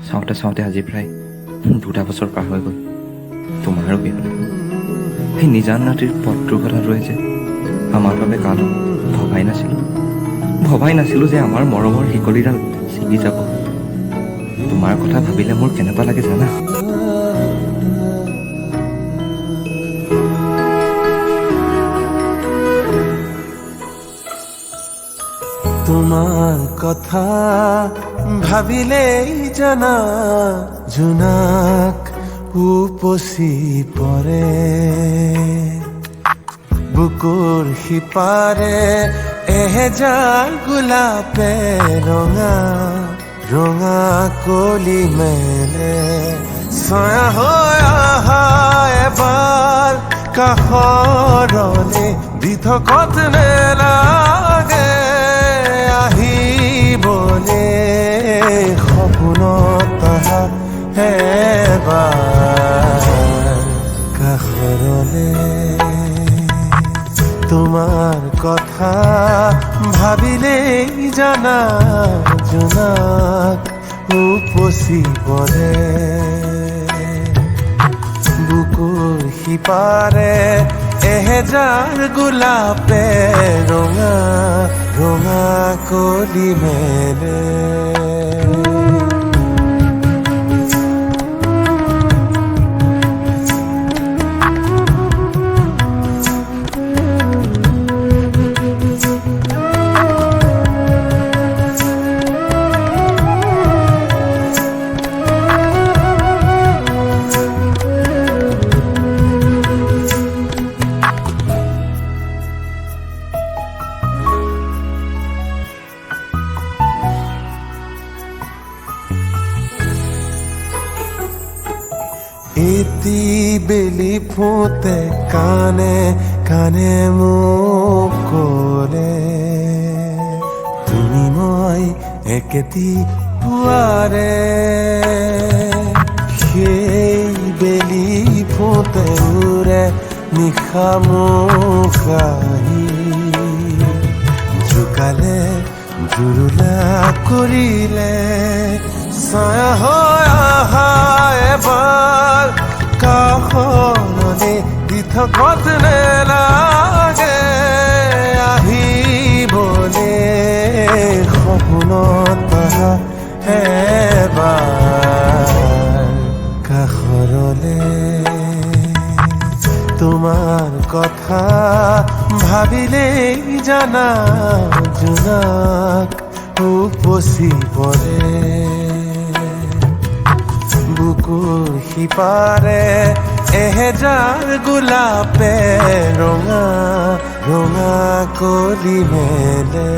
চাওঁতে চাওঁতে আজি প্ৰায় 2টা বছৰ পাৰ হৈ গ'ল তোমাৰো বিহলে। সেই নিজান ৰাতিৰ পথটোৰ কথা ৰৈ যে আমাৰ বাবে কালো ভবাই নাছিলো যে আমাৰ মৰমৰ শিকলিডাল ছিগি যাব। তোমাৰ কথা ভাবিলে মোৰ কেনেকুৱা লাগে জানা? তোমাৰ কথা ভাবিলেই জানা জোনাক উপচি পৰে, বুকুৰ সিপাৰে এহেজাৰ গোলাপে ৰঙা ৰঙা কলি মেলে। ছায়া হৈ আহা এবাৰ কাষৰলে দি থকত নেলাগে আহিবলে সপোনত আহা এবাৰ কাষৰলে। তোমাৰ কথা ভাবিলেই জানা জোনাক উপচি পৰে, বুকুৰ সিপাৰে এহেজাৰ গোলাপে ৰঙা ৰঙা কলি মেলে। এটি বেলি ফুটে কানে কানে মোক ক'লে, তুমি মই একেটি পুৱাৰে। সেই বেলি ফুটে উৰে নিশা মোক আহি, জোকালে জুৰুলা কৰিলে। ছায়া হৈ আহা এবাৰ কাষৰলে দি থকত নেলাগে আহিবলে সপোনত আহা এবাৰ কাষৰলে। তোমাৰ কথা ভাবিলেই জানা জোনাক উপচি পৰে, বুকুৰ সিপাৰে এহেজাৰ গোলাপে ৰঙা ৰঙা কলি মেলে।